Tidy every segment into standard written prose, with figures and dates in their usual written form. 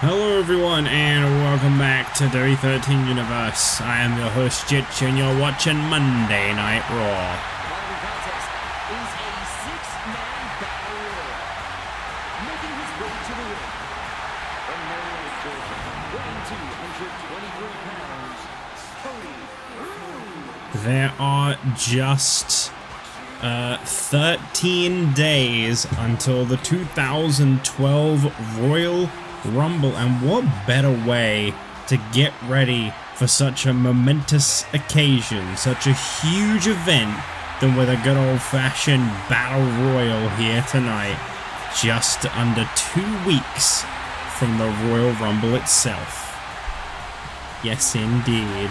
Hello everyone and welcome back to WWE 13 Universe. I am your host Jitch and you're watching Monday Night Raw. Following contest is a six-man battle royal. Making his way to the ring. From Maryland, Georgia, weighing 223 pounds, Cody. There are just 13 days until the 2012 Royal Rumble, and what better way to get ready for such a momentous occasion, such a huge event, than with a good old-fashioned battle royal here tonight, just under 2 weeks from the Royal Rumble itself. Yes, indeed.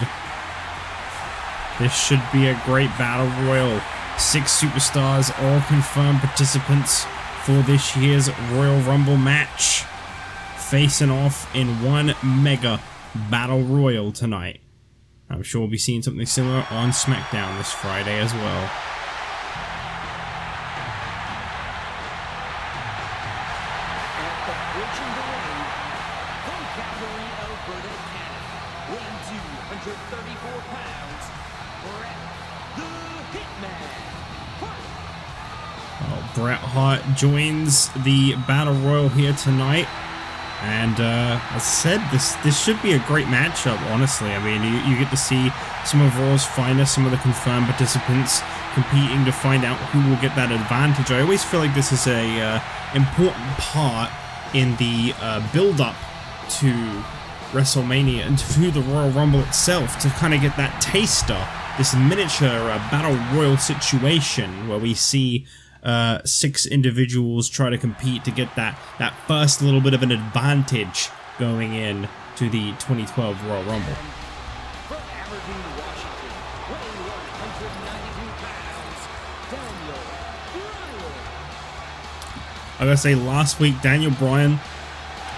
This should be a great battle royal. 6 superstars, all confirmed participants for this year's Royal Rumble match, facing off in one mega battle royal tonight. I'm sure we'll be seeing something similar on SmackDown this Friday as well. Approaching the ring, from Calgary, Alberta, Canada, weighing 234 pounds, Bret, the Hitman, Hart. Well, Bret Hart joins the battle royal here tonight. And as I said, this should be a great matchup, honestly. I mean, you get to see some of Raw's finest, some of the confirmed participants competing to find out who will get that advantage. I always feel like this is a important part in the build-up to WrestleMania and to the Royal Rumble itself, to kind of get that taster, this miniature battle royal situation where we see 6 individuals try to compete to get that first little bit of an advantage going in to the 2012 Royal Rumble. From Aberdeen, Washington, weighing 192 pounds, Daniel Bryan. I gotta say, last week Daniel Bryan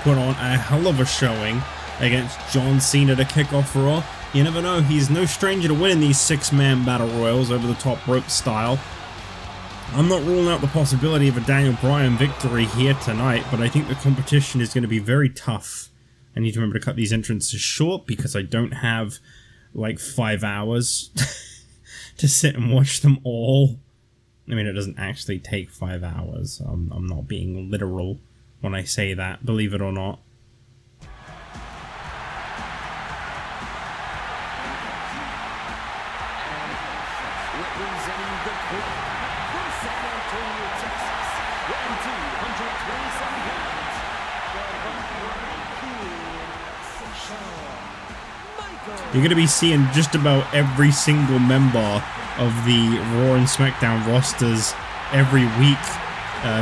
put on a hell of a showing against John Cena to kick off Raw. You never know, he's no stranger to winning these 6-man battle royals over the top rope style. I'm not ruling out the possibility of a Daniel Bryan victory here tonight, but I think the competition is going to be very tough. I need to remember to cut these entrances short because I don't have like 5 hours to sit and watch them all. I mean, it doesn't actually take 5 hours. I'm not being literal when I say that, believe it or not. Representing the Kliq from San Antonio, Texas, weighing 227 pounds, Shawn. You're going to be seeing just about every single member of the Raw and SmackDown rosters every week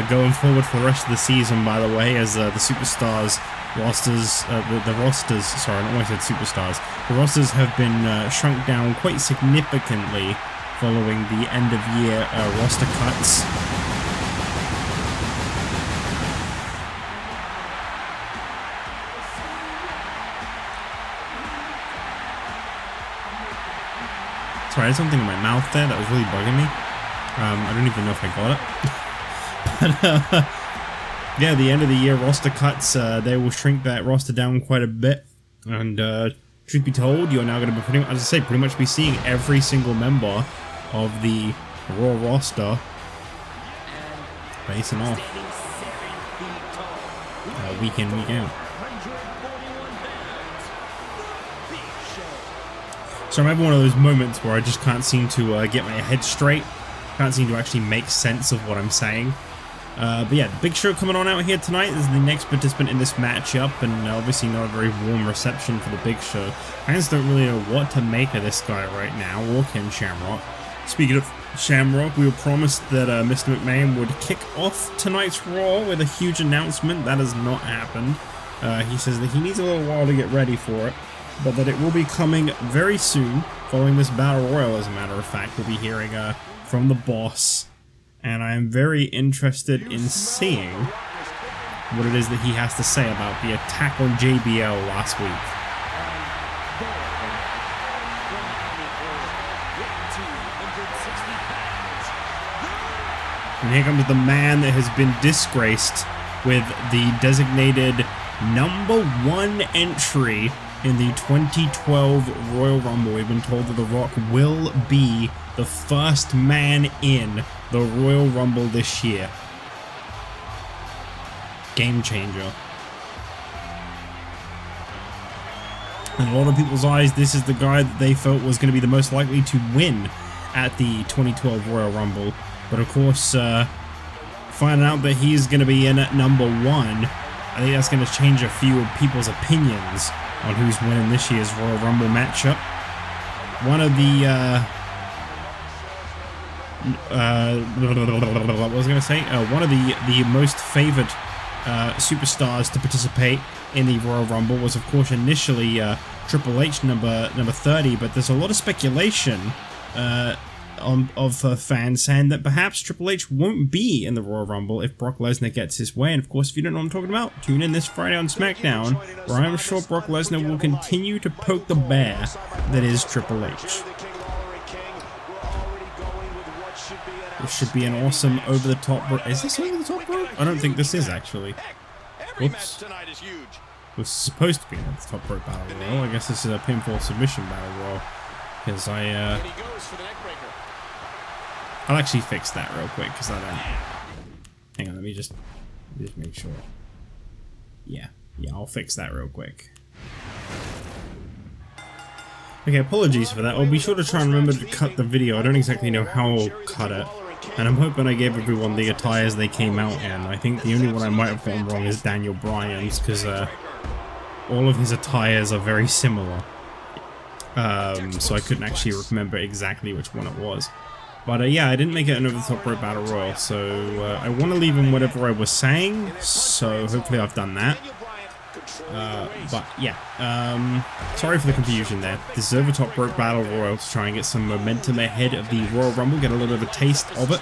going forward for the rest of the season, by the way, as the superstars rosters, the rosters, sorry, I don't know why I said superstars, the rosters have been shrunk down quite significantly following the end of year roster cuts. Sorry, I had something in my mouth there that was really bugging me. I don't even know if I got it. But yeah, the end of the year roster cuts, they will shrink that roster down quite a bit. And truth be told, you're now going to be pretty much be seeing every single member of the Raw roster facing off week in, week out. So I'm having one of those moments where I just can't seem to get my head straight, can't seem to actually make sense of what I'm saying. But yeah, the Big Show coming on out here tonight is the next participant in this matchup, and obviously not a very warm reception for the Big Show. Fans don't really know what to make of this guy right now, or Ken Shamrock. Speaking of Shamrock, we were promised that Mr. McMahon would kick off tonight's Raw with a huge announcement. That has not happened. He says that he needs a little while to get ready for it, but that it will be coming very soon, following this Battle Royal, as a matter of fact. We'll be hearing from the boss, and I am very interested in seeing what it is that he has to say about the attack on JBL last week. And here comes the man that has been disgraced with the designated #1 entry in the 2012 Royal Rumble. We've been told that The Rock will be the first man in the Royal Rumble this year. Game changer. In a lot of people's eyes, this is the guy that they felt was going to be the most likely to win at the 2012 Royal Rumble. But of course, finding out that he's going to be in at #1, I think that's going to change a few of people's opinions on who's winning this year's Royal Rumble matchup. One of the, what was I going to say? One of the most favored superstars to participate in the Royal Rumble was, of course, initially Triple H, number 30, but there's a lot of speculation of fans saying that perhaps Triple H won't be in the Royal Rumble if Brock Lesnar gets his way. And of course, if you don't know what I'm talking about, tune in this Friday on SmackDown, where I'm sure Brock Lesnar will continue to poke the bear that is Triple H. This should be an awesome over-the-top rope. Is this over-the-top rope? I don't think this is, actually. Whoops. It was supposed to be an over-the-top rope battle royal. I guess this is a pinfall submission battle royal. Because I'll actually fix that real quick, because I don't... Hang on, let me just make sure. Yeah, I'll fix that real quick. Okay, apologies for that. I'll be sure to try and remember to cut the video. I don't exactly know how I'll cut it. And I'm hoping I gave everyone the attires they came out in. I think the only one I might have gotten wrong is Daniel Bryan's, because all of his attires are very similar. So I couldn't actually remember exactly which one it was. But yeah, I didn't make it an over-the-top rope battle royal, so I want to leave in whatever I was saying, so hopefully I've done that. But yeah, sorry for the confusion there. This is over-top rope battle royal to try and get some momentum ahead of the Royal Rumble, get a little bit of a taste of it.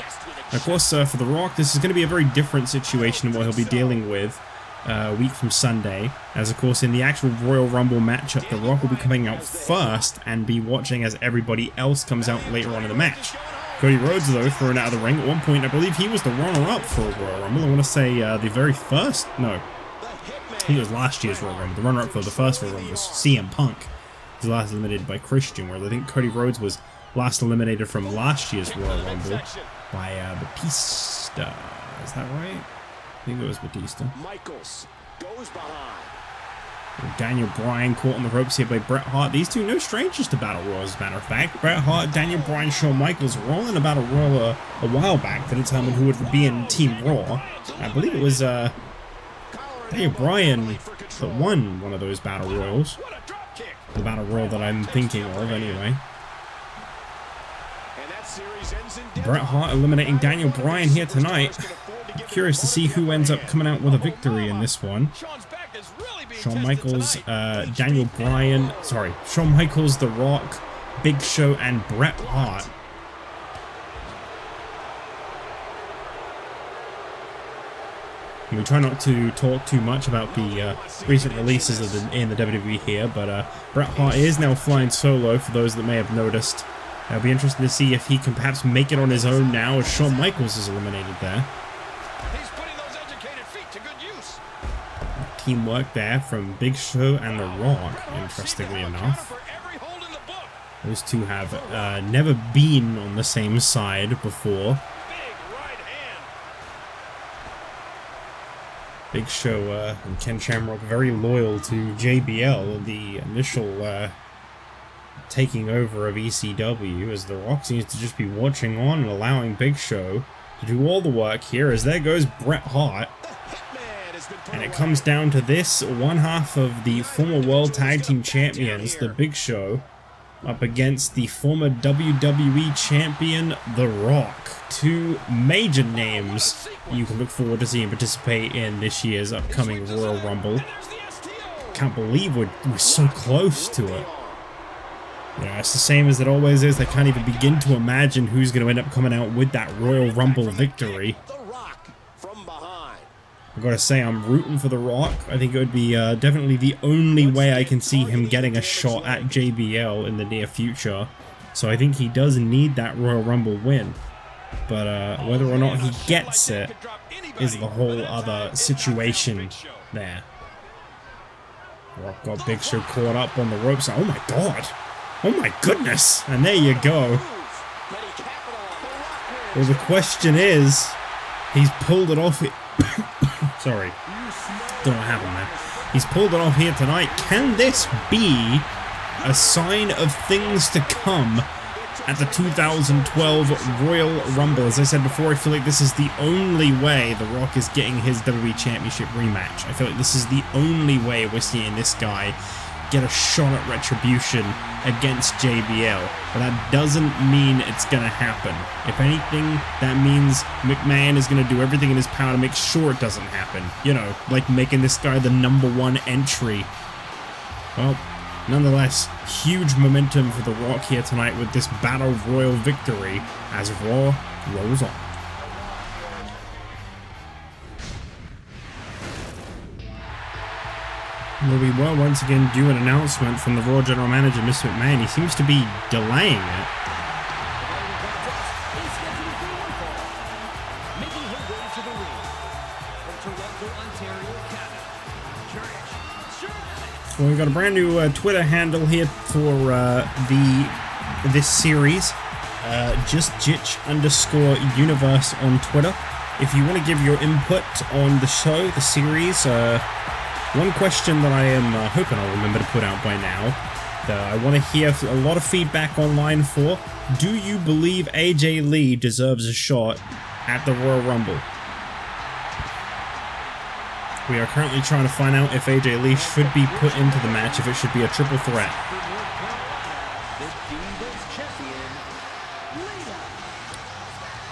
And of course, for The Rock, this is going to be a very different situation than what he'll be dealing with a week from Sunday, as of course in the actual Royal Rumble matchup, The Rock will be coming out first and be watching as everybody else comes out later on in the match. Cody Rhodes, though, thrown out of the ring. At one point, I believe he was the runner-up for a Royal Rumble. I want to say the very first... No. I think it was last year's Royal Rumble. The runner-up for the first Royal Rumble was CM Punk. He was last eliminated by Christian, whereas I think Cody Rhodes was last eliminated from last year's Royal Rumble by Batista. Is that right? I think it was Batista. Michaels goes behind. Daniel Bryan caught on the ropes here by Bret Hart. These two no strangers to Battle Royals, as a matter of fact. Bret Hart, Daniel Bryan, Shawn Michaels were all in a Battle Royal a while back to determine who would be in Team Raw. I believe it was Daniel Bryan that won one of those Battle Royals. The Battle Royal that I'm thinking of, anyway. Bret Hart eliminating Daniel Bryan here tonight. Curious to see who ends up coming out with a victory in this one. Shawn Michaels, Daniel Bryan, sorry, Shawn Michaels, The Rock, Big Show, and Bret Hart. And we try not to talk too much about the recent releases in the WWE here, but Bret Hart is now flying solo, for those that may have noticed. It'll be interesting to see if he can perhaps make it on his own now, as Shawn Michaels is eliminated there. Teamwork there from Big Show and The Rock, interestingly enough. Those two have never been on the same side before. Big Show and Ken Shamrock very loyal to JBL, the initial taking over of ECW, as The Rock seems to just be watching on and allowing Big Show to do all the work here, as there goes Bret Hart. And it comes down to this, one half of the former World Tag Team Champions, the Big Show, up against the former WWE Champion, The Rock. Two major names you can look forward to seeing participate in this year's upcoming Royal Rumble. Can't believe we're so close to it. Yeah, it's the same as it always is. I can't even begin to imagine who's going to end up coming out with that Royal Rumble victory. I've got to say, I'm rooting for The Rock. I think it would be definitely the only way I can see him getting a shot at JBL in the near future. So I think he does need that Royal Rumble win. But whether or not he gets it is the whole other situation there. Rock got Big Show caught up on the ropes. Oh my god. Oh my goodness. And there you go. Well, the question is, he's pulled it off. Sorry. Don't know what happened there. He's pulled it off here tonight. Can this be a sign of things to come at the 2012 Royal Rumble? As I said before, I feel like this is the only way The Rock is getting his WWE Championship rematch. I feel like this is the only way we're seeing this guy get a shot at retribution against JBL. But that doesn't mean it's going to happen. If anything, that means McMahon is going to do everything in his power to make sure it doesn't happen. You know, like making this guy the #1 entry. Well, nonetheless, huge momentum for The Rock here tonight with this Battle Royal victory as Raw rolls on. Well, we were once again due an announcement from the Raw General Manager, Mr. McMahon. He seems to be delaying it. Well, we've got a brand new Twitter handle here for this series, JustJitch_universe on Twitter. If you want to give your input on the show, the series, one question that I am hoping I'll remember to put out by now, that I want to hear a lot of feedback online for: do you believe AJ Lee deserves a shot at the Royal Rumble? We are currently trying to find out if AJ Lee should be put into the match, if it should be a triple threat.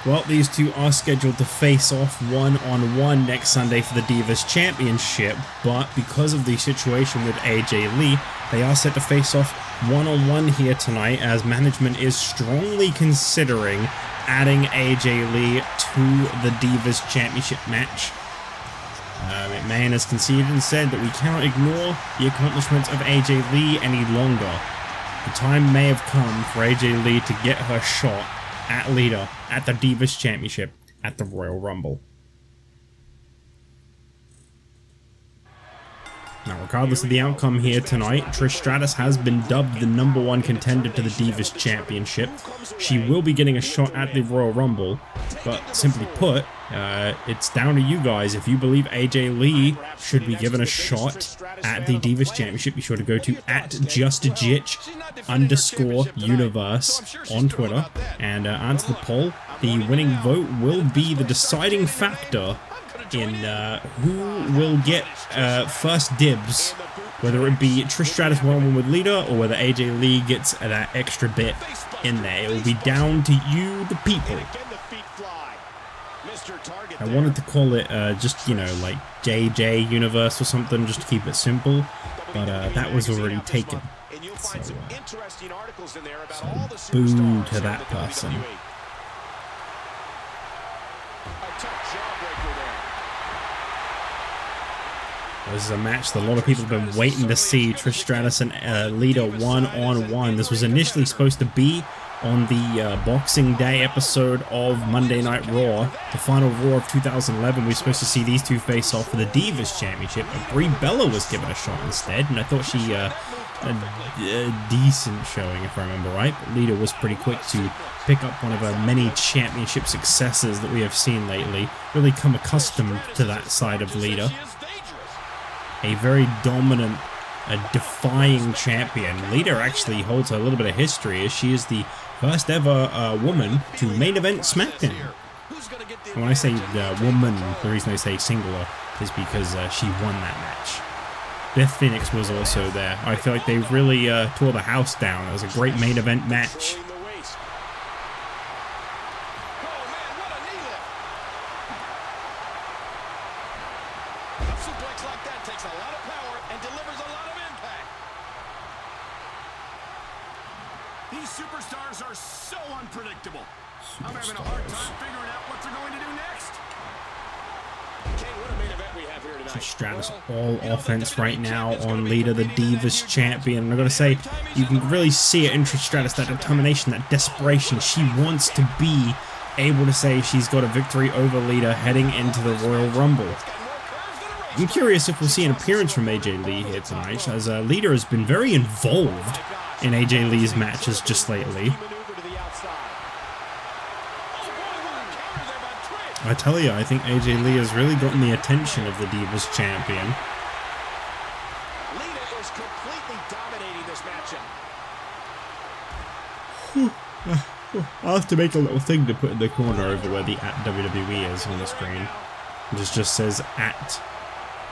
Well, these two are scheduled to face off one-on-one next Sunday for the Divas Championship, but because of the situation with AJ Lee, they are set to face off one-on-one here tonight, as management is strongly considering adding AJ Lee to the Divas Championship match. McMahon has conceded and said that we cannot ignore the accomplishments of AJ Lee any longer. The time may have come for AJ Lee to get her shot at Lita at the Divas Championship at the Royal Rumble. Now, regardless of the outcome here tonight, Trish Stratus has been dubbed the #1 contender to the Divas Championship. She will be getting a shot at the Royal Rumble, but simply put, it's down to you guys. If you believe AJ Lee should be given a shot at the Divas Championship, be sure to go to @JustJitch_universe on Twitter and answer the poll. The winning vote will be the deciding factor in who will get first dibs, whether it be Trish Stratus one-on-one with Lita or whether AJ Lee gets that extra bit in there. It will be down to you, the people. I wanted to call it just, you know, like JJ Universe or something, just to keep it simple, but that was already taken. So boo to that person. This is a match that a lot of people have been waiting to see. Trish Stratus and Lita one-on-one. This was initially supposed to be on the Boxing Day episode of Monday Night Raw, the final Raw of 2011. We were supposed to see these two face off for the Divas Championship, but Brie Bella was given a shot instead, and I thought she a decent showing, if I remember right. But Lita was pretty quick to pick up one of her many championship successes that we have seen lately. Really come accustomed to that side of Lita. A very dominant, defying champion. Lita actually holds a little bit of history, as she is the first ever woman to main event SmackDown. And when I say woman, the reason I say singular is because she won that match. Beth Phoenix was also there. I feel like they really tore the house down. It was a great main event match. Superstars are so unpredictable. I'm having a hard time figuring out what they're going to do next. Okay, what a main event we have here tonight. Stratus all offense right now on Lita, the Divas champion. And I gotta say, you can really see it in Trish Stratus, that determination, that desperation. She wants to be able to say she's got a victory over Lita heading into the Royal Rumble. I'm curious if we'll see an appearance from AJ Lee here tonight, as Lita has been very involved in AJ Lee's matches just lately. I tell you, I think AJ Lee has really gotten the attention of the Divas champion. Lita is completely dominating this matchup. I'll have to make a little thing to put in the corner over where the @WWE is on the screen. It just says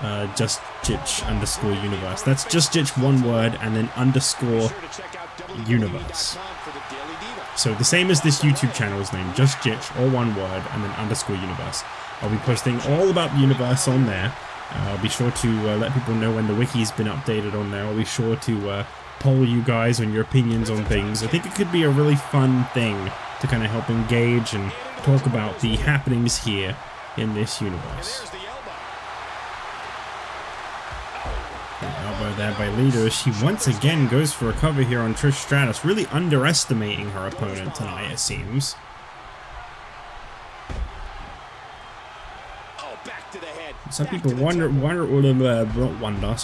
@JustJitch_universe. That's JustJitch one word and then _universe. So the same as this YouTube channel's name, JustJitch, all one word and then _universe. I'll be posting all about the universe on there. I'll be sure to let people know when the wiki's been updated on there. I'll be sure to poll you guys on your opinions on things. I think it could be a really fun thing to kind of help engage and talk about the happenings here in this universe. The elbow there by Lita as she once again goes for a cover here on Trish Stratus, really underestimating her opponent tonight, it seems. Some people some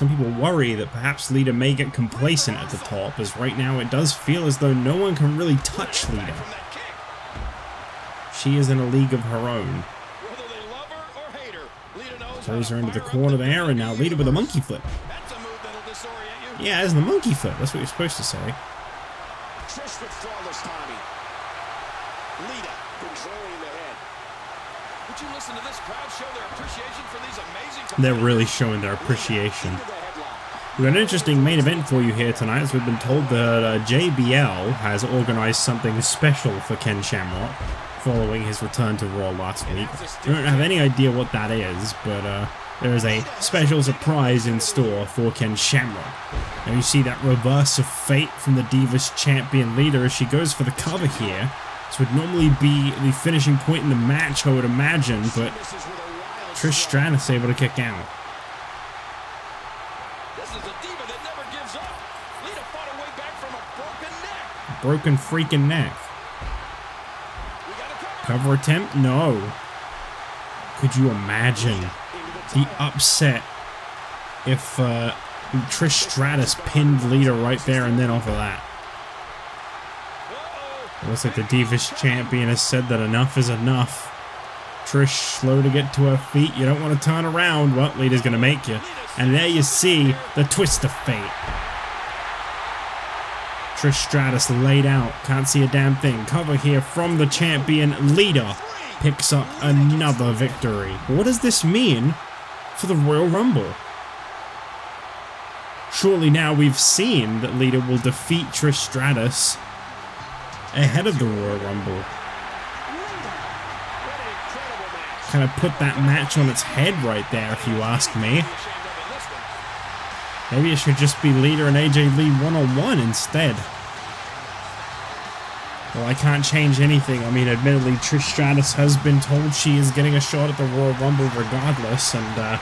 people worry that perhaps Lita may get complacent at the top, as right now it does feel as though no one can really touch Lita. She is in a league of her own. Throws her into the corner there, and now Lita with a monkey flip. Yeah, it's the monkey flip. That's what you're supposed to say. Trish with flawless timing. Lita controlling the head. Would you listen to this crowd show their appreciation for these amazing? They're really showing their appreciation. We've got an interesting main event for you here tonight, as we've been told that JBL has organized something special for Ken Shamrock following his return to Raw last week. We don't have any idea what that is, but there is a special surprise in store for Ken Shamrock. Now you see that reverse of fate from the Divas champion Lita as she goes for the cover here. This would normally be the finishing point in the match, I would imagine, but Trish Stratus able to kick out. This is a diva that never gives up. Lita fought her way back from a broken neck. Broken freaking neck. Cover attempt? No. Could you imagine the upset if Trish Stratus pinned Lita right there and then off of that? It looks like the Divas champion has said that enough is enough. Trish slow to get to her feet. You don't want to turn around. Well, Lita's going to make you. And there you see the twist of fate. Trish Stratus laid out. Can't see a damn thing. Cover here from the champion. Lita picks up another victory. What does this mean for the Royal Rumble? Surely now we've seen that Lita will defeat Trish Stratus ahead of the Royal Rumble. Kind of put that match on its head right there, if you ask me. Maybe it should just be Lita and AJ Lee one-on-one instead. Well, I can't change anything. I mean, admittedly, Trish Stratus has been told she is getting a shot at the Royal Rumble regardless, and that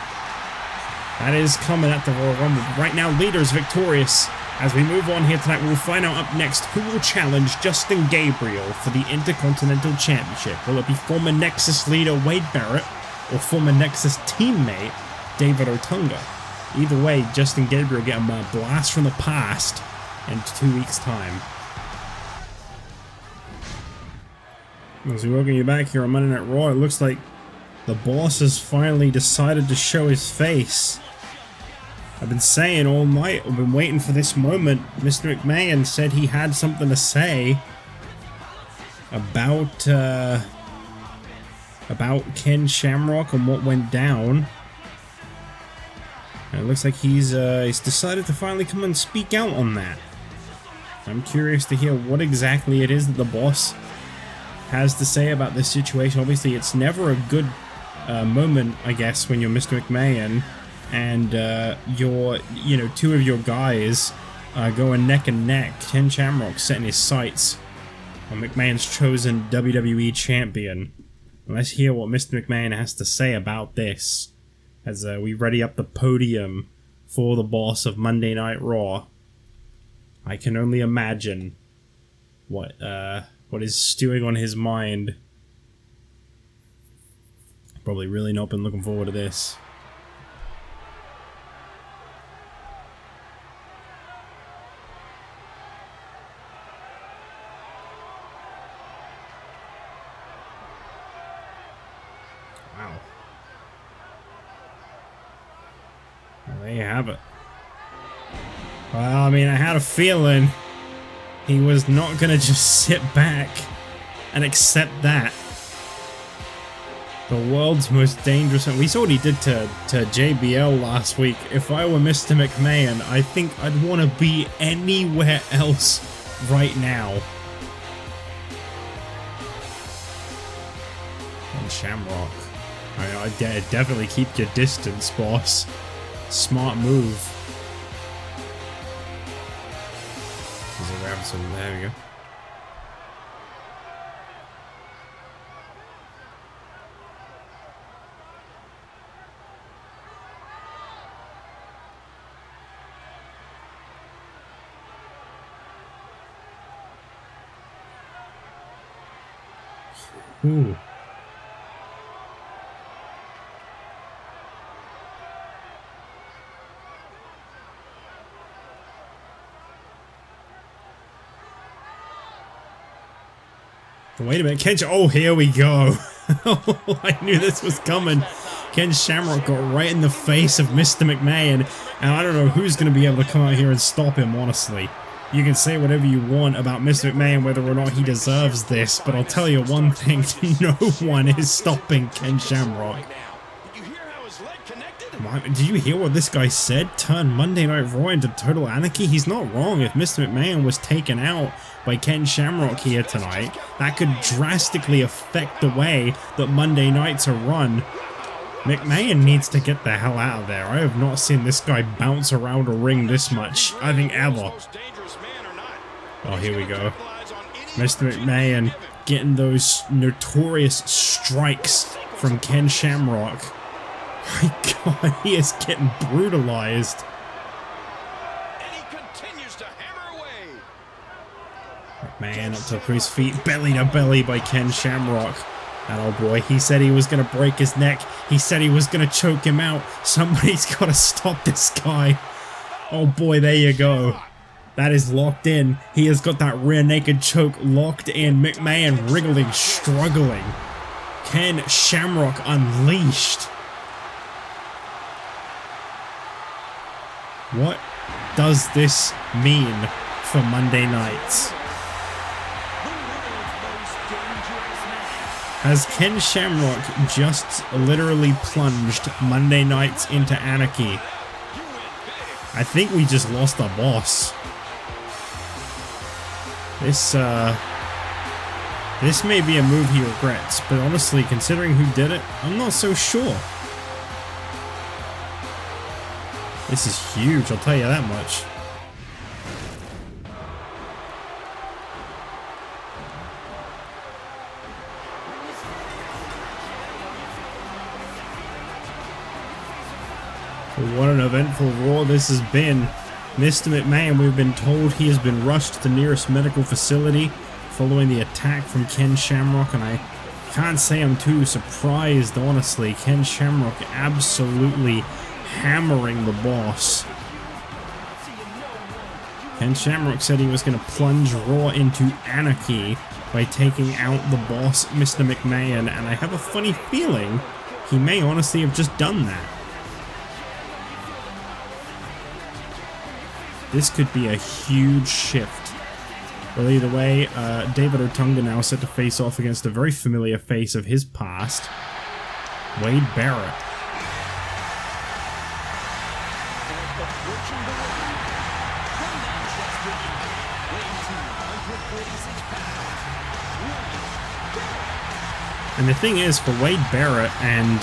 is coming at the Royal Rumble. But right now, Lita is victorious. As we move on here tonight, we'll find out up next who will challenge Justin Gabriel for the Intercontinental Championship. Will it be former Nexus leader Wade Barrett or former Nexus teammate David Otunga? Either way, Justin Gabriel get a blast from the past in 2 weeks' time. As we welcome you back here on Monday Night Raw, it looks like the boss has finally decided to show his face. I've been saying all night, I've been waiting for this moment. Mr. McMahon said he had something to say about Ken Shamrock and what went down. And it looks like he's decided to finally come and speak out on that. I'm curious to hear what exactly it is that the boss has to say about this situation. Obviously, it's never a good moment, I guess, when you're Mr. McMahon and two of your guys going neck and neck. Ken Shamrock setting his sights on McMahon's chosen WWE champion. Let's hear what Mr. McMahon has to say about this as we ready up the podium for the boss of Monday Night Raw. I can only imagine what is stewing on his mind. Probably really not been looking forward to this. Well, there you have it. Well, I mean, I had a feeling he was not going to just sit back and accept that. The world's most dangerous man. We saw what he did to JBL last week. If I were Mr. McMahon, I think I'd want to be anywhere else right now. And Shamrock. I definitely keep your distance, boss. Smart move. There we go. Ooh. Wait a minute, oh, here we go. I knew this was coming. Ken Shamrock got right in the face of Mr. McMahon, and I don't know who's going to be able to come out here and stop him, honestly. You can say whatever you want about Mr. McMahon, whether or not he deserves this, but I'll tell you one thing, no one is stopping Ken Shamrock. Did you hear what this guy said? Turn Monday Night Raw into total anarchy? He's not wrong. If Mr. McMahon was taken out by Ken Shamrock here tonight, that could drastically affect the way that Monday nights are run. McMahon needs to get the hell out of there. I have not seen this guy bounce around a ring this much, I think, ever. Oh, here we go. Mr. McMahon getting those notorious strikes from Ken Shamrock. My God, he is getting brutalized. And he continues to hammer away. McMahon up to his feet, belly to belly by Ken Shamrock. And oh boy, he said he was going to break his neck. He said he was going to choke him out. Somebody's got to stop this guy. Oh boy, there you go. That is locked in. He has got that rear naked choke locked in. McMahon wriggling, struggling. Ken Shamrock unleashed. What does this mean for Monday nights? Has Ken Shamrock just literally plunged Monday nights into anarchy? I think we just lost our boss. This may be a move he regrets, but honestly, considering who did it, I'm not so sure. This is huge, I'll tell you that much. What an eventful Raw this has been. Mr. McMahon, we've been told he has been rushed to the nearest medical facility following the attack from Ken Shamrock, and I can't say I'm too surprised, honestly. Ken Shamrock absolutely hammering the boss. Ken Shamrock said he was going to plunge Raw into anarchy by taking out the boss, Mr. McMahon, and I have a funny feeling he may honestly have just done that. This could be a huge shift. Well, either way, David Otunga now set to face off against a very familiar face of his past, Wade Barrett. And the thing is, for Wade Barrett and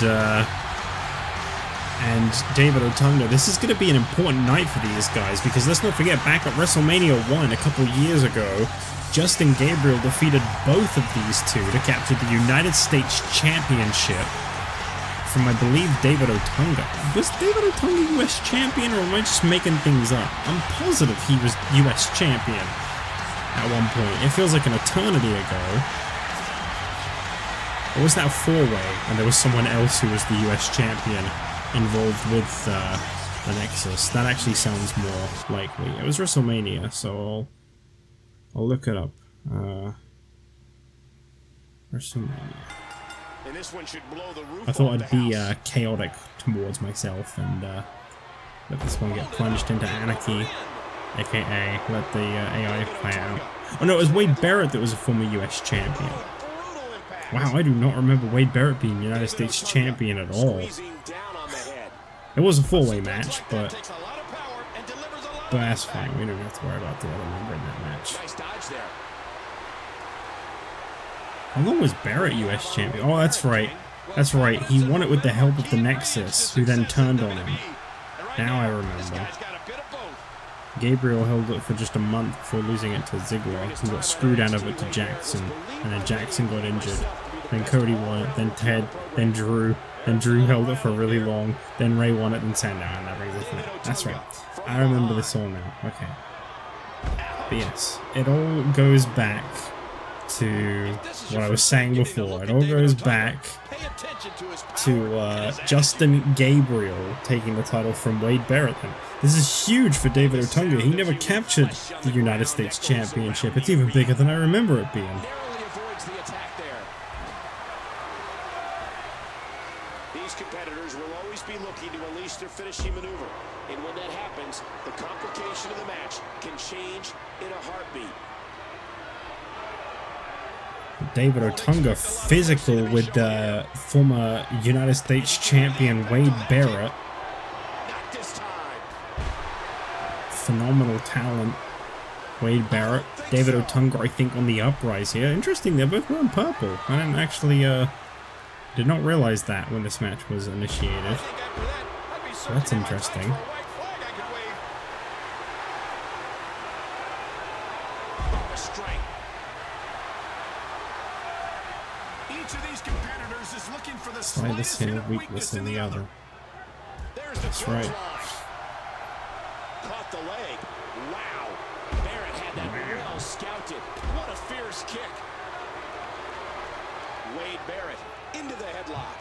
David Otunga, this is going to be an important night for these guys, because let's not forget, back at WrestleMania 1 a couple years ago, Justin Gabriel defeated both of these two to capture the United States Championship from, I believe, David Otunga. Was David Otunga US Champion, or am I just making things up? I'm positive he was US Champion at one point. It feels like an eternity ago. Or was that a four-way, and there was someone else who was the US Champion involved with the Nexus? That actually sounds more likely. It was WrestleMania, so I'll look it up. WrestleMania. And this one should blow the roof. I thought I'd be chaotic towards myself and let this one get plunged into anarchy, aka let the AI play out. Oh no, it was Wade Barrett that was a former US champion. Wow, I do not remember Wade Barrett being United States champion at all. It was a four-way match, but that's fine. We don't have to worry about the other member in that match. How long was Barrett US champion? Oh, that's right. That's right. He won it with the help of the Nexus, who then turned on him. Now I remember. Gabriel held it for just a month before losing it to Ziggler, who got screwed out of it to Jackson, and then Jackson got injured. Then Cody won it, then Ted, then Drew held it for really long, then Ray won it, then Sandow, and that brings us to that. That's right. I remember this all now. Okay. But yes, it all goes back to what I was saying before. It all goes back to Justin Gabriel taking the title from Wade Barrett. This is huge for David Otunga. He never captured the United States Championship. It's even bigger than I remember it being. These competitors will always be looking to unleash their finishing maneuver. And when that happens, the complication of the match can change in a heartbeat. David Otunga physical with the former United States champion Wade Barrett. Not this time. Phenomenal talent, Wade Barrett. David Otunga, I think, on the uprise here. Interesting, they're both wearing purple. I didn't actually, did not realize that when this match was initiated. So that's interesting. Slightest hint of weakness in the other. That's right. Caught the leg. Wow. Barrett had that well scouted. What a fierce kick. Wade Barrett into the headlock.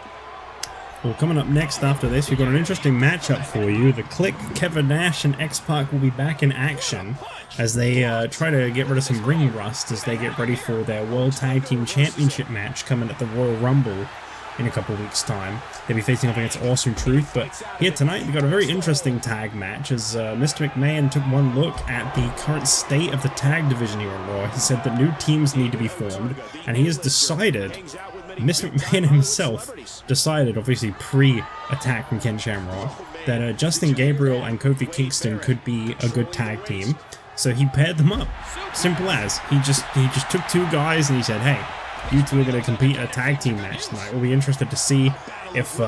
Well, coming up next after this, we've got an interesting matchup for you. The Kliq, Kevin Nash, and X-Pac will be back in action as they try to get rid of some ring rust as they get ready for their World Tag Team Championship match coming at the Royal Rumble in a couple weeks' time. They'll be facing up against Awesome Truth, but here tonight we got a very interesting tag match as Mr. McMahon took one look at the current state of the tag division here on Raw. He said that new teams need to be formed, and he has decided, Mr. McMahon himself decided, obviously pre-attack from Ken Shamrock, that Justin Gabriel and Kofi Kingston could be a good tag team, so he paired them up. Simple as. He just took two guys and he said, hey, you two are going to compete in a tag team match tonight. We'll be interested to see if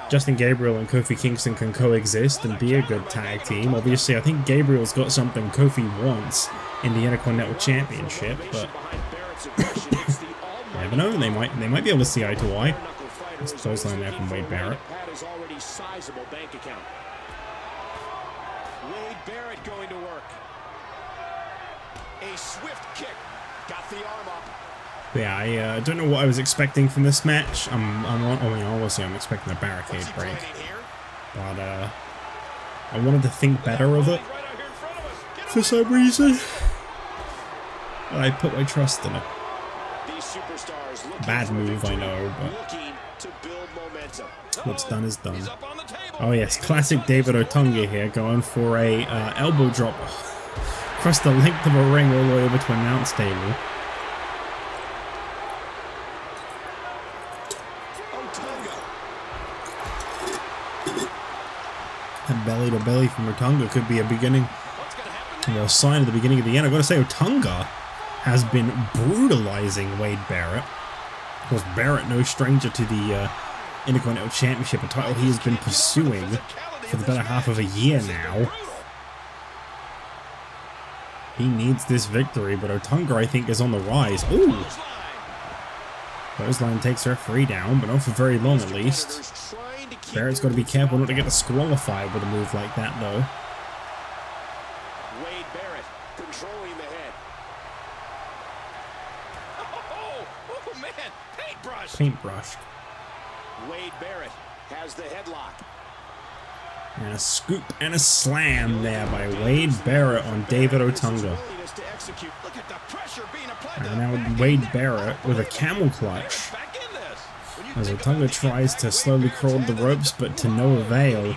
Justin Gabriel and Kofi Kingston can coexist and be a good tag team. Obviously, I think Gabriel's got something Kofi wants in the Intercontinental Championship, but you never know. They might be able to see eye to eye. It's a clothesline there from Wade Barrett. Wade Barrett going to work. A swift kick. Got the arm up. Yeah, I don't know what I was expecting from this match. Obviously I'm expecting a barricade break, but I wanted to think better of it for some reason. I put my trust in it. Bad move, I know, but what's done is done. Oh yes, classic David Otunga here, going for a elbow drop across the length of a ring all the way over to an announce table. And belly to belly from Otunga could be a beginning, well, a sign of the beginning of the end. I've got to say, Otunga has been brutalizing Wade Barrett. Of course, Barrett, no stranger to the Intercontinental Championship, a title he has been pursuing for the better half of a year now. He needs this victory, but Otunga, I think, is on the rise. Ooh! Clothesline takes referee down, but not for very long at least. Barrett's got to be careful not to get disqualified with a move like that, though. Wade Barrett controlling the head. Oh man, paintbrush. Paintbrush. Wade Barrett has the headlock. And a scoop and a slam there by Wade Barrett on David Otunga. And now Wade Barrett with a camel clutch. As Otunga tries to slowly crawl the ropes, but to no avail.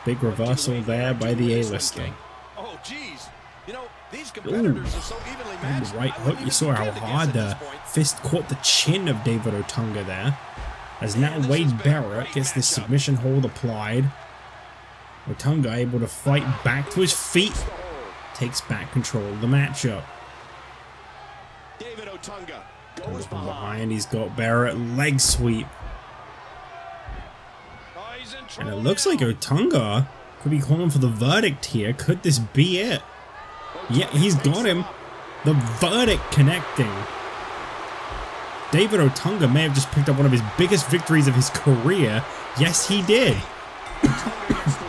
Big reversal there by the A-lister. Oh, geez. You know, these competitors are so evenly matched. Right hook. You saw how hard the fist caught the chin of David Otunga there. As now Wade Barrett gets this submission hold applied. Otunga able to fight back to his feet. Takes back control of the matchup. David Otunga Goes from behind. He's got Barrett leg sweep. And it looks like Otunga could be calling for the verdict here. Could this be it? Yeah, he's got him. The verdict connecting. David Otunga may have just picked up one of his biggest victories of his career. Yes, he did.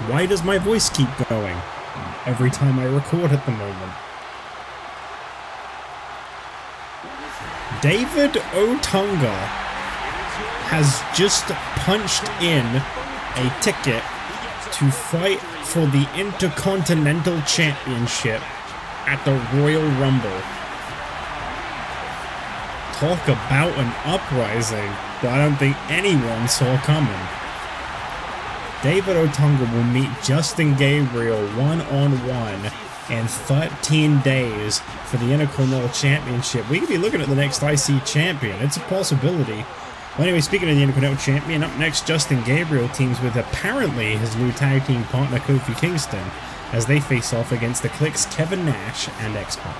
Why does my voice keep going every time I record at the moment? David Otunga has just punched in a ticket to fight for the Intercontinental Championship at the Royal Rumble. Talk about an uprising that I don't think anyone saw coming. David Otunga will meet Justin Gabriel one-on-one in 13 days for the Intercontinental Championship. We could be looking at the next IC champion. It's a possibility. Well, anyway, speaking of the Intercontinental Champion, up next, Justin Gabriel teams with apparently his new tag team partner, Kofi Kingston, as they face off against the Kliq's Kevin Nash and X-Pac.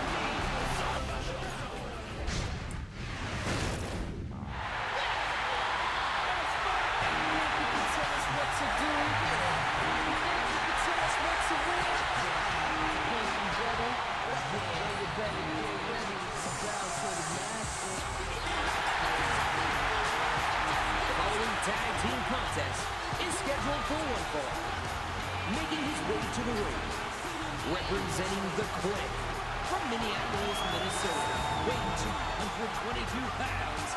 Tag team contest is scheduled for one fall. Making his way to the ring, representing the Kliq from Minneapolis, Minnesota, weighing 222 pounds,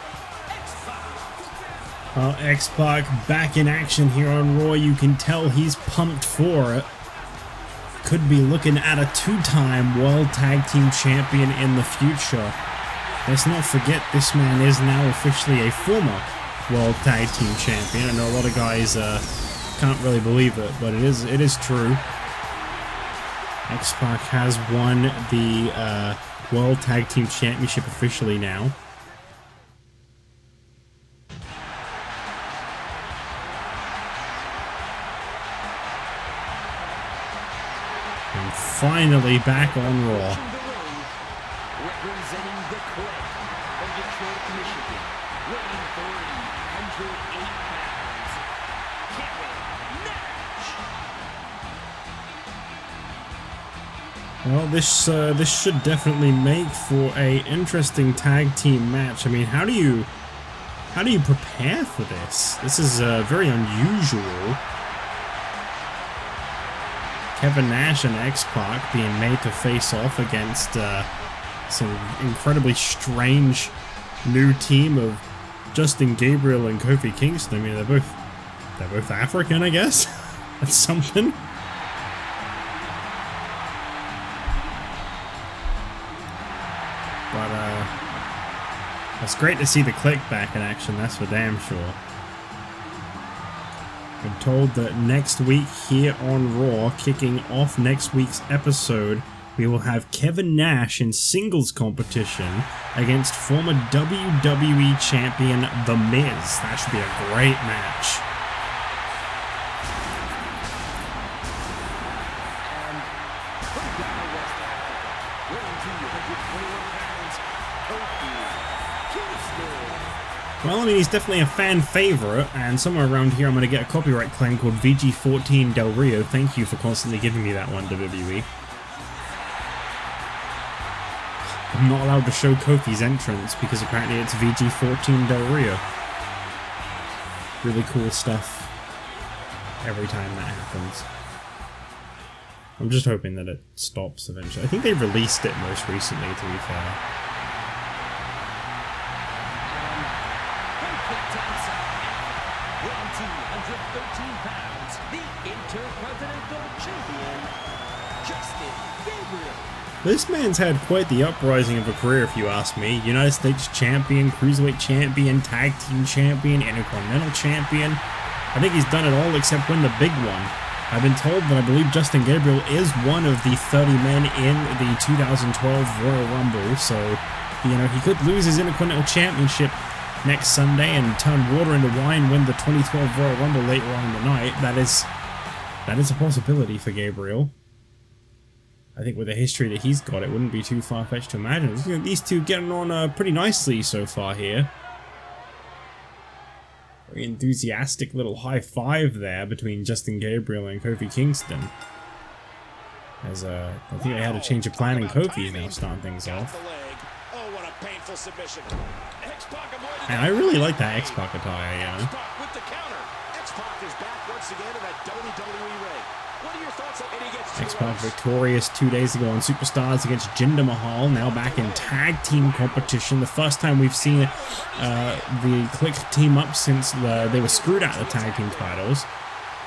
X-Pac. Well, X-Pac back in action here on Raw. You can tell he's pumped for it. Could be looking at a two-time World Tag Team Champion in the future. Let's not forget this man is now officially a former World Tag Team Champion. I know a lot of guys can't really believe it, but it is true. X-Pac has won the World Tag Team Championship officially now. And finally back on Raw. Representing the Kliq from Detroit, Michigan, weighing 308 pounds, Kevin Nash. Well, this should definitely make for a interesting tag team match. I mean, how do you prepare for this? This is very unusual. Kevin Nash and X-Pac being made to face off against some incredibly strange new team of Justin Gabriel and Kofi Kingston. I mean, they're both African, I guess. That's something. But it's great to see the Kliq back in action. That's for damn sure. I'm told that next week here on Raw, kicking off next week's episode, we will have Kevin Nash in singles competition against former WWE Champion The Miz. That should be a great match. Well, I mean, he's definitely a fan favorite, and somewhere around here I'm going to get a copyright claim called VG14 Del Rio. Thank you for constantly giving me that one, WWE. I'm not allowed to show Kofi's entrance because apparently it's VG14 Del Rio. Really cool stuff every time that happens. I'm just hoping that it stops eventually. I think they released it most recently, to be fair. Weighing 213 pounds, the Intercontinental Champion, Justin Gabriel. This man's had quite the uprising of a career, if you ask me. United States Champion, Cruiserweight Champion, Tag Team Champion, Intercontinental Champion. I think he's done it all except win the big one. I've been told that I believe Justin Gabriel is one of the 30 men in the 2012 Royal Rumble, so, you know, he could lose his Intercontinental Championship next Sunday and turn water into wine, win the 2012 Royal Rumble later on in the night. That is a possibility for Gabriel. I think with the history that he's got, it wouldn't be too far-fetched to imagine. You know, these two getting on pretty nicely so far here. Very enthusiastic little high five there between Justin Gabriel and Kofi Kingston. As I think they had a change of plan, and Kofi's now starting things off. And I really like that X-Pac attire, yeah. X-Pac victorious 2 days ago on Superstars against Jinder Mahal, now back in tag team competition. The first time we've seen the Kliq team up since they were screwed out of the tag team titles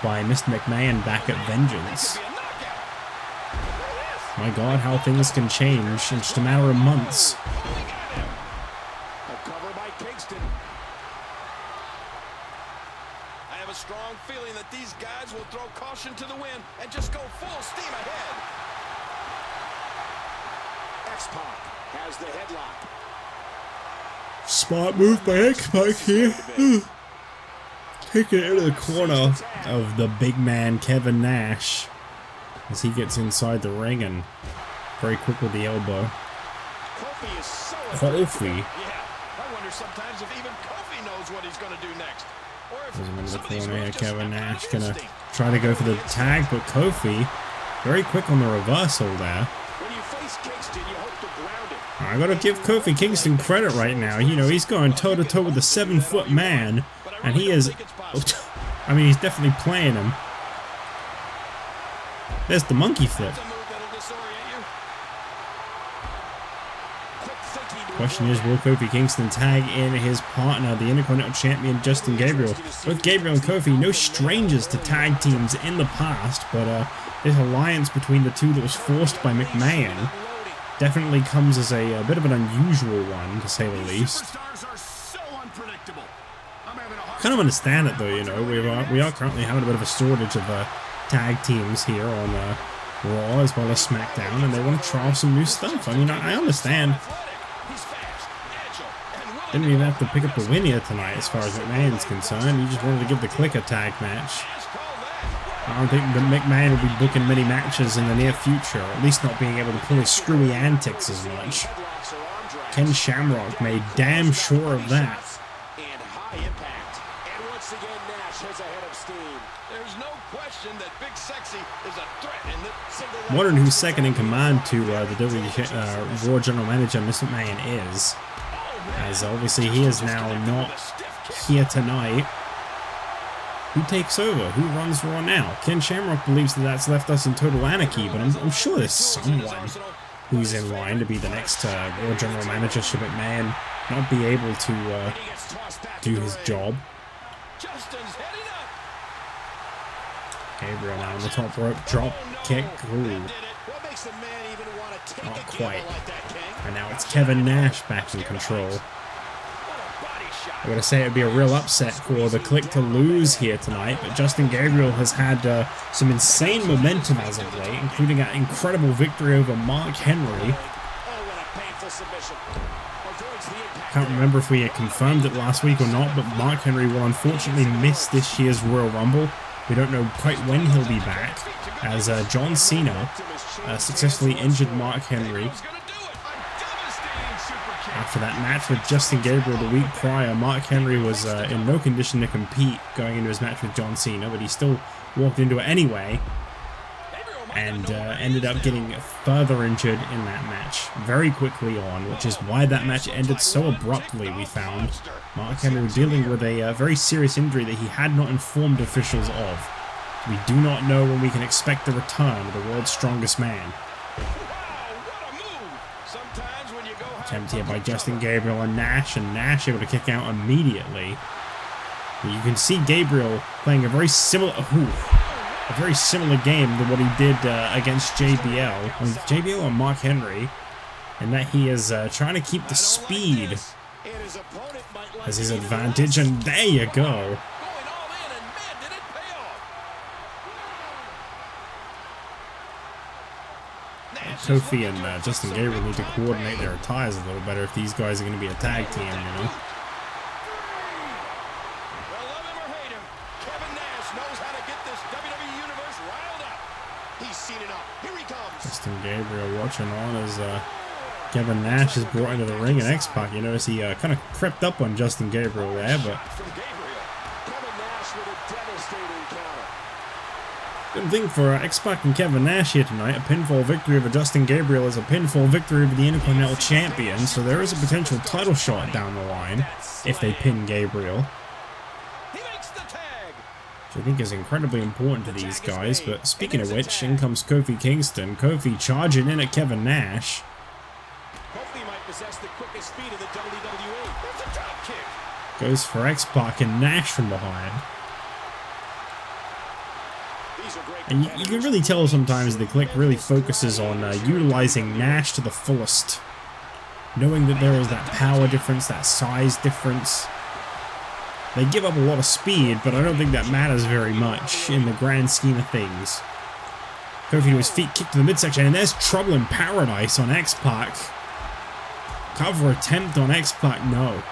by Mr. McMahon back at Vengeance. My God, how things can change in just a matter of months. Strong feeling that these guys will throw caution to the wind and just go full steam ahead. X-Pac has the headlock. Smart move by X-Pac here. Taking it into the corner of the big man Kevin Nash as he gets inside the ring and very quick with the elbow. Kofi is so Kofi. Yeah, I wonder sometimes if even Kofi knows what he's going to do next. There's him in the corner here. Kevin Nash gonna try to go for the tag, but Kofi very quick on the reversal there. I gotta give Kofi Kingston credit right now. You know, he's going toe to toe with the 7-foot man, and he is. I mean, he's definitely playing him. There's the monkey flip. Question is, will Kofi Kingston tag in his partner, the Intercontinental Champion Justin Gabriel? Both Gabriel and Kofi, no strangers to tag teams in the past, but this alliance between the two that was forced by McMahon definitely comes as a bit of an unusual one, to say the least. Kind of understand it though, you know, we are currently having a bit of a shortage of tag teams here on Raw as well as SmackDown, and they want to try some new stuff. I mean, I understand. Didn't even have to pick up the win here tonight as far as McMahon's concerned. He just wanted to give the Kliq a tag match. I don't think that McMahon will be booking many matches in the near future, or at least not being able to pull his screwy antics as much. Ken Shamrock made damn sure of that. Wondering who's second in command to the WWE Raw General Manager, Mr. McMahon, is. As obviously he is now not here tonight. Who takes over? Who runs Raw now? Ken Shamrock believes that that's left us in total anarchy, but I'm sure there's someone who's in line to be the next Raw General Manager should McMahon not be able to do his job. Gabriel now on the top rope, drop kick. Ooh. Not quite. And now it's Kevin Nash back in control. I'm going to say it would be a real upset for the Kliq to lose here tonight, but Justin Gabriel has had some insane momentum as of late, including an incredible victory over Mark Henry. Can't remember if we had confirmed it last week or not, but Mark Henry will unfortunately miss this year's Royal Rumble. We don't know quite when he'll be back, as John Cena successfully injured Mark Henry. After that match with Justin Gabriel the week prior, Mark Henry was in no condition to compete going into his match with John Cena, but he still walked into it anyway and ended up getting further injured in that match very quickly on, which is why that match ended so abruptly, we found. Mark Henry dealing with a very serious injury that he had not informed officials of. We do not know when we can expect the return of the world's strongest man. Attempt here by Justin Gabriel and Nash able to kick out immediately. You can see Gabriel playing a very similar game to what he did against JBL or Mark Henry, and that he is trying to keep the speed as his advantage, and there you go. Kofi and Justin Gabriel need to coordinate their attires a little better if these guys are going to be a tag team, you know. Well, love him or hate him, Kevin Nash knows how to get this WWE Universe riled up. He's seen it up. Here he comes. Justin Gabriel watching on as Kevin Nash is brought into the ring, and X-Pac, you notice he kind of crept up on Justin Gabriel there, but From Gabriel. Kevin Nash with a devastating counter. good thing for X-Pac and Kevin Nash here tonight. A pinfall victory over Justin Gabriel is a pinfall victory over the Intercontinental Champion, so there is a potential title shot down the line if they pin Gabriel, He makes the tag. which I think is incredibly important to these guys. But speaking of which, in comes Kofi Kingston. Kofi charging in at Kevin Nash. Kofi might possess the quickest speed of the WWE. That's a drop kick. Goes for X-Pac and Nash from behind. These are great. And you can really tell sometimes the Kliq really focuses on utilizing Nash to the fullest. Knowing that there is that power difference, that size difference. They give up a lot of speed, but I don't think that matters very much in the grand scheme of things. Kofi to his feet, kick to the midsection, and there's trouble in paradise on X-Pac. Cover attempt on X-Pac, no.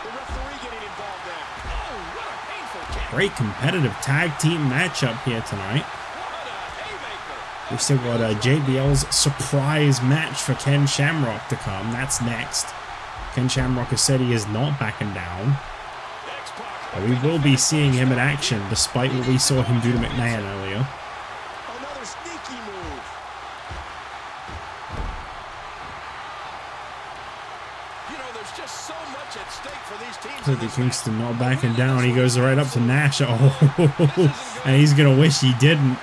The referee getting involved now. Oh, what a painful kick. Great competitive tag team matchup here tonight. What a haymaker. We still got JBL's surprise match for Ken Shamrock to come. That's next. Ken Shamrock has said he is not backing down. X-Pac. But we will be seeing him in action, despite what we saw him do to McMahon earlier. Another sneaky move. You know, there's just so much at stake for these teams. in Kofi this Kingston match. not backing down. He goes right up to Nash. Oh, and he's gonna wish he didn't.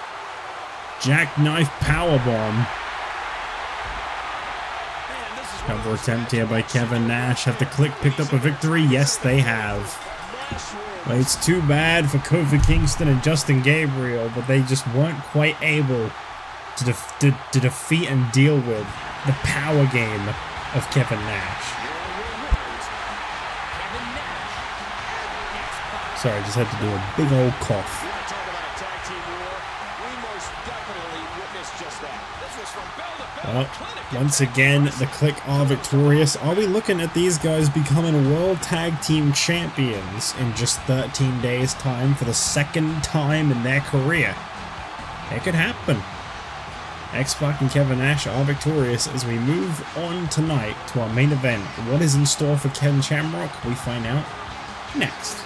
Jackknife powerbomb. Man, this is one of Cover those attempt here by matches Kevin Nash. Have the Kliq picked up a victory? Yes, they have. Nash wins. Well, it's too bad for Kofi Kingston and Justin Gabriel, but they just weren't quite able to defeat and deal with the power game of Kevin Nash. Sorry, I just had to do a big old cough. You want to talk about a tag team war? We most definitely witnessed just that. This was from bell to bell. Well, Clinic once again, the Kliq are victorious. Are we looking at these guys becoming World Tag Team Champions in just 13 days' time for the second time in their career? It could happen. X-Pac and Kevin Nash are victorious as we move on tonight to our main event. What is in store for Ken Shamrock? We find out next.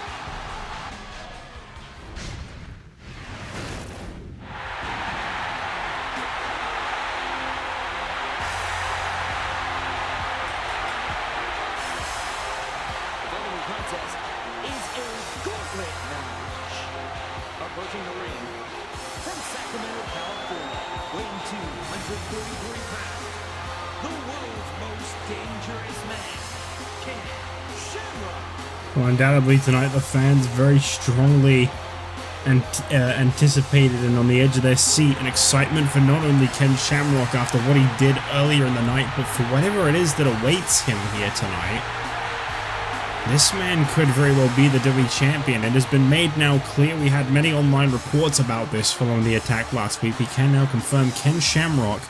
Contest is a gauntlet match. Approaching the ring from Sacramento, California, weighing 233 pounds, the world's most dangerous man, Ken Shamrock. Well, undoubtedly tonight the fans very strongly anticipated and on the edge of their seat and excitement for not only Ken Shamrock after what he did earlier in the night, but for whatever it is that awaits him here tonight. This man could very well be the WWE Champion. It has been made now clear. We had many online reports about this following the attack last week. We can now confirm Ken Shamrock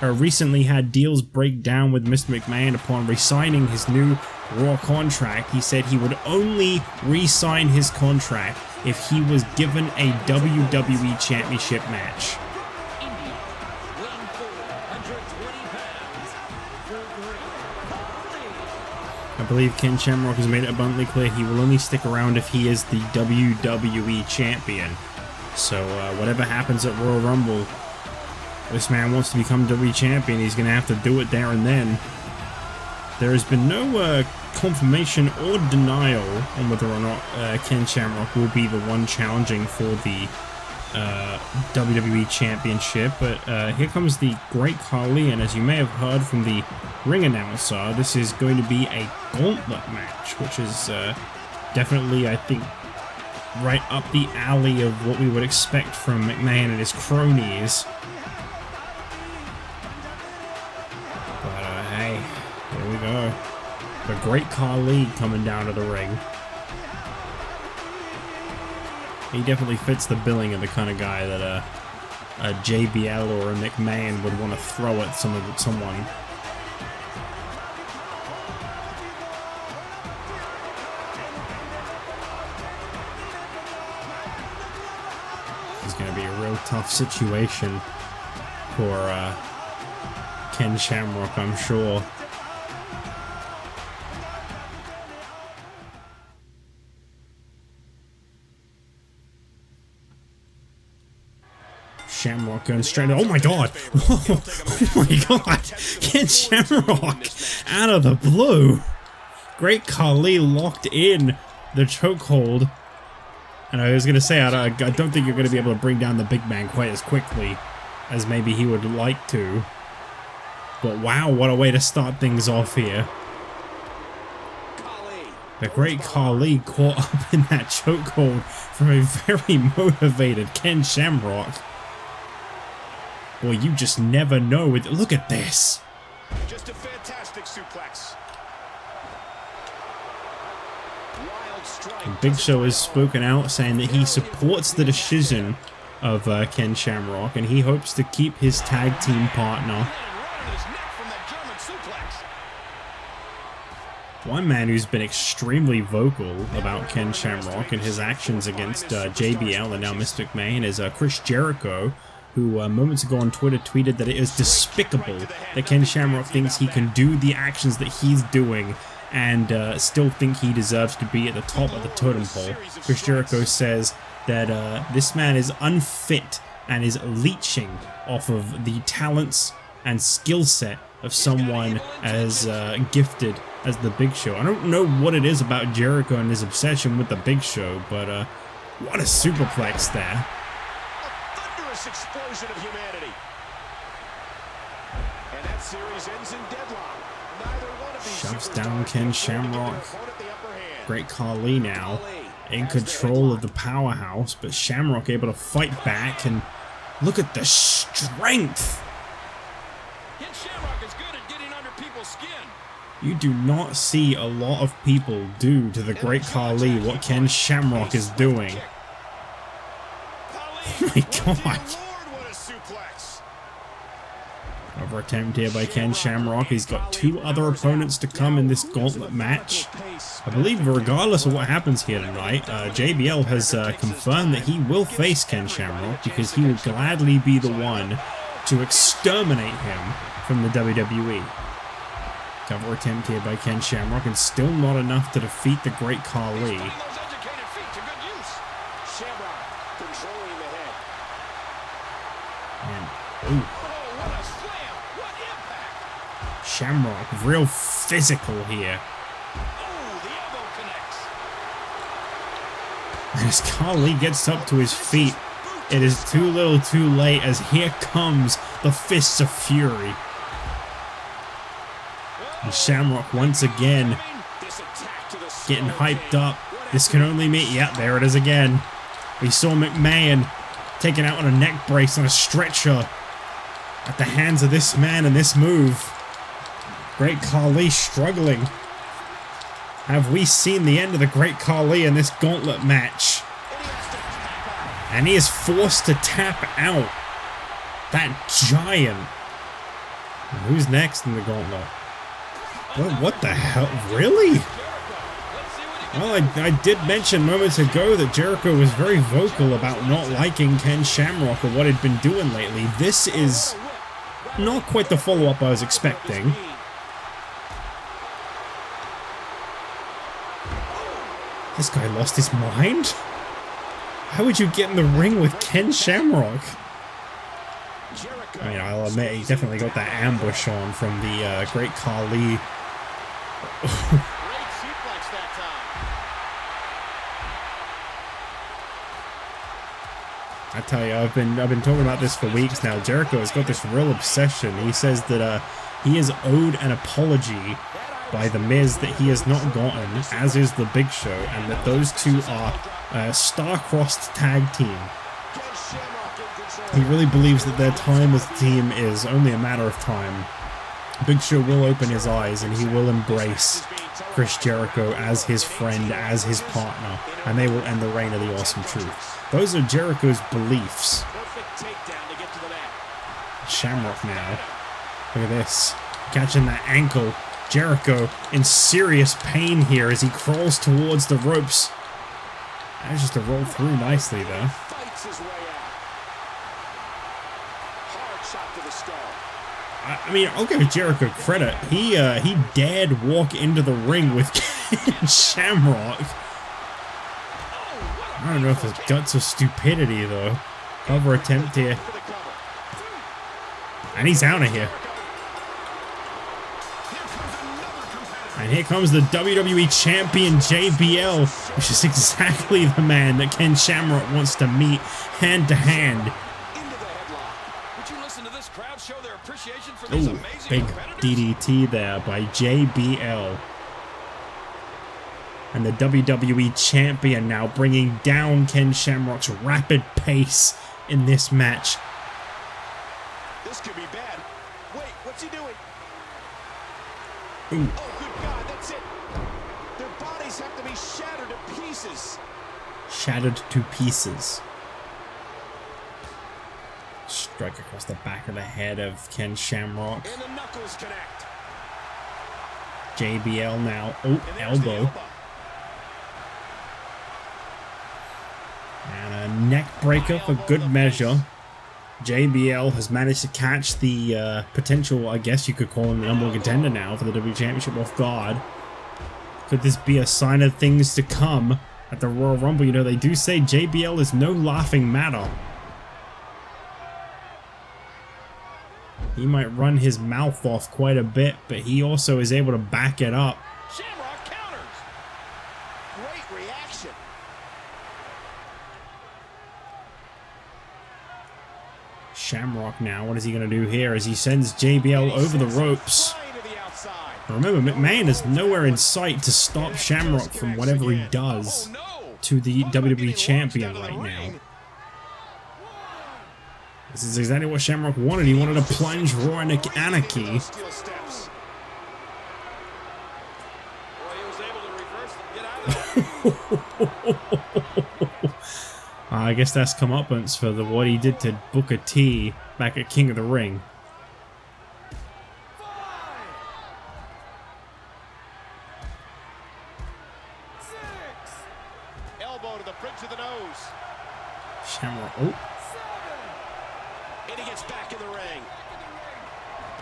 recently had deals break down with Mr. McMahon upon re-signing his new Raw contract. He said he would only re-sign his contract if he was given a WWE Championship match. India, weighing 420 pounds, the Great Khali. I believe Ken Shamrock has made it abundantly clear he will only stick around if he is the WWE Champion. So whatever happens at Royal Rumble, this man wants to become WWE Champion. He's going to have to do it there and then. There has been no confirmation or denial on whether or not Ken Shamrock will be the one challenging for the WWE Championship, but here comes the Great Khali, and as you may have heard from the ring announcer, this is going to be a gauntlet match, which is definitely, I think, right up the alley of what we would expect from McMahon and his cronies. But hey, here we go. The Great Khali coming down to the ring. He definitely fits the billing of the kind of guy that a JBL or a McMahon would want to throw at someone. It's going to be a real tough situation for Ken Shamrock, I'm sure. Shamrock going straight. Oh my god! Whoa. Oh my god! Ken Shamrock out of the blue. Great Khali locked in the chokehold. And I was gonna say, I don't think you're gonna be able to bring down the big man quite as quickly as maybe he would like to. But wow, what a way to start things off here. The Great Khali caught up in that chokehold from a very motivated Ken Shamrock. Boy, you just never know. Look at this. Just a fantastic suplex. Wild strike. Big Show has spoken out saying that he supports the decision of Ken Shamrock and he hopes to keep his tag team partner. One man who's been extremely vocal about Ken Shamrock and his actions against JBL and now Mr. McMahon is Chris Jericho, who moments ago on Twitter tweeted that it is despicable that Ken Shamrock thinks he can do the actions that he's doing and still think he deserves to be at the top of the totem pole. Chris Jericho says that this man is unfit and is leeching off of the talents and skill set of someone as gifted as the Big Show. I don't know what it is about Jericho and his obsession with the Big Show, but what a superplex there. Explosion of humanity. And that series ends in deadlock. Neither one of these shoves down Ken Shamrock. Great Khali now in control of the powerhouse, but Shamrock able to fight back and look at the strength. Ken Shamrock is good at getting under people's skin. You do not see a lot of people do to the Great Khali what Ken Shamrock is doing. Oh my god. Another attempt here by Ken Shamrock. He's got two other opponents to come in this gauntlet match. I believe regardless of what happens here tonight, JBL has confirmed that he will face Ken Shamrock because he will gladly be the one to exterminate him from the WWE. Cover attempt here by Ken Shamrock and still not enough to defeat the Great Khali. Ooh. Shamrock, real physical here. As Khali gets up to his feet, it is too little too late as here comes the Fists of Fury. And Shamrock once again getting hyped up. This can only mean, yeah, there it is again. We saw McMahon taken out on a neck brace on a stretcher at the hands of this man in this move. Great Khali struggling. Have we seen the end of the Great Khali in this gauntlet match? And he is forced to tap out. That giant. Who's next in the gauntlet? What the hell? Really? Well, I did mention moments ago that Jericho was very vocal about not liking Ken Shamrock or what he'd been doing lately. This is not quite the follow-up I was expecting. This guy lost his mind? How would you get in the ring with Ken Shamrock? I mean, I'll admit, he definitely got that ambush on from the Great Khali. I tell you, I've been talking about this for weeks now. Jericho has got this real obsession. He says that he is owed an apology by The Miz that he has not gotten, as is the Big Show, and that those two are a star-crossed tag team. He really believes that their time as a team is only a matter of time. Big Show will open his eyes and he will embrace Chris Jericho as his friend, as his partner, and they will end the reign of the Awesome Truth. Those are Jericho's beliefs. Shamrock now. Look at this. Catching that ankle. Jericho in serious pain here as he crawls towards the ropes. Manages to roll through nicely though. Fights his way out. Hard shot to the skull. I mean, I'll give Jericho credit. He dared walk into the ring with Ken Shamrock. I don't know if it's guts or stupidity though. Cover attempt here. And he's out of here. And here comes the WWE Champion JBL, which is exactly the man that Ken Shamrock wants to meet hand to hand. Ooh, big DDT there by JBL. And the WWE Champion now bringing down Ken Shamrock's rapid pace in this match. This could be bad. Wait, what's he doing? Ooh. Oh, good God, that's it. Their bodies have to be shattered to pieces. Shattered to pieces. Strike across the back of the head of Ken Shamrock. And the knuckles connect. JBL now. Oh, elbow. And a neck breaker for good measure. JBL has managed to catch the potential, I guess you could call him the number one contender now for the WWE Championship off guard. Could this be a sign of things to come at the Royal Rumble? You know, they do say JBL is no laughing matter. He might run his mouth off quite a bit, but he also is able to back it up. Shamrock counters. Great reaction. Shamrock now, what is he going to do here as he sends JBL over the ropes? Remember, McMahon is nowhere in sight to stop Shamrock from whatever he does to the WWE Champion right now. This is exactly what Shamrock wanted. He wanted a plunge Raw anarchy. I guess that's comeuppance for what he did to Booker T back at King of the Ring. Elbow to the bridge of the nose. Shamrock. Oh. And he gets back in the ring.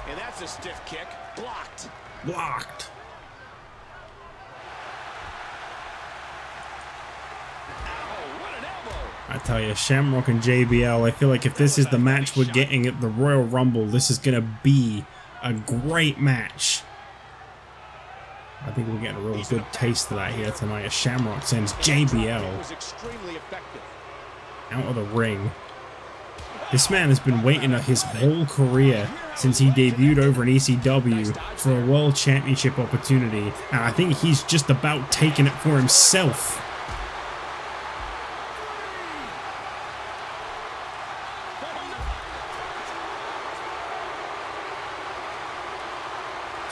And that's a stiff kick. Blocked. Blocked. I tell you, Shamrock and JBL, I feel like if this is the match we're getting at the Royal Rumble, this is going to be a great match. I think we're getting a real good taste of that here tonight as Shamrock sends JBL out of the ring. This man has been waiting his whole career since he debuted over in ECW for a World Championship opportunity, and I think he's just about taking it for himself.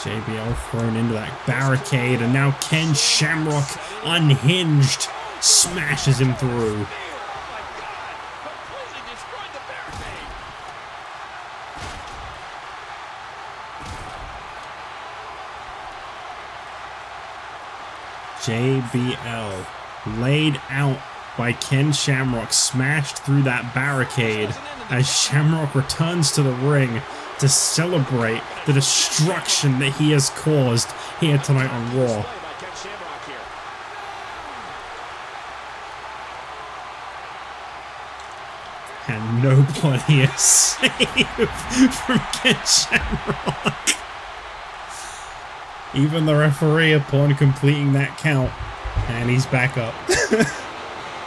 JBL thrown into that barricade, and now Ken Shamrock, unhinged, smashes him through. JBL laid out by Ken Shamrock, smashed through that barricade as Shamrock returns to the ring to celebrate the destruction that he has caused here tonight on Raw. And nobody is safe from Ken Shamrock. Even the referee upon completing that count, and he's back up.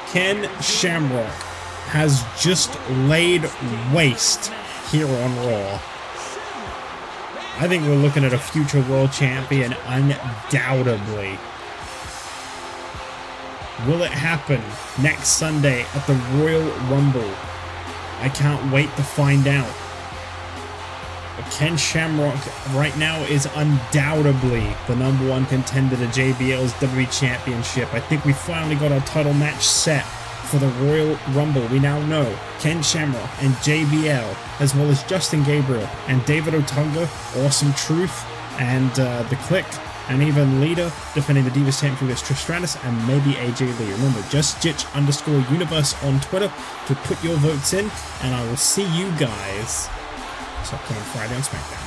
Ken Shamrock has just laid waste here on Raw. I think we're looking at a future world champion undoubtedly. Will it happen next Sunday at the Royal Rumble? I can't wait to find out. But Ken Shamrock right now is undoubtedly the #1 contender to JBL's WWE Championship. I think we finally got our title match set for the Royal Rumble. We now know Ken Shamrock and JBL, as well as Justin Gabriel and David Otunga, Awesome Truth, and the Kliq, and even Lita defending the Divas Championship against Trish Stratus, and maybe AJ Lee. Remember, @JustJitch_universe on Twitter to put your votes in, and I will see you guys this upcoming Friday on SmackDown.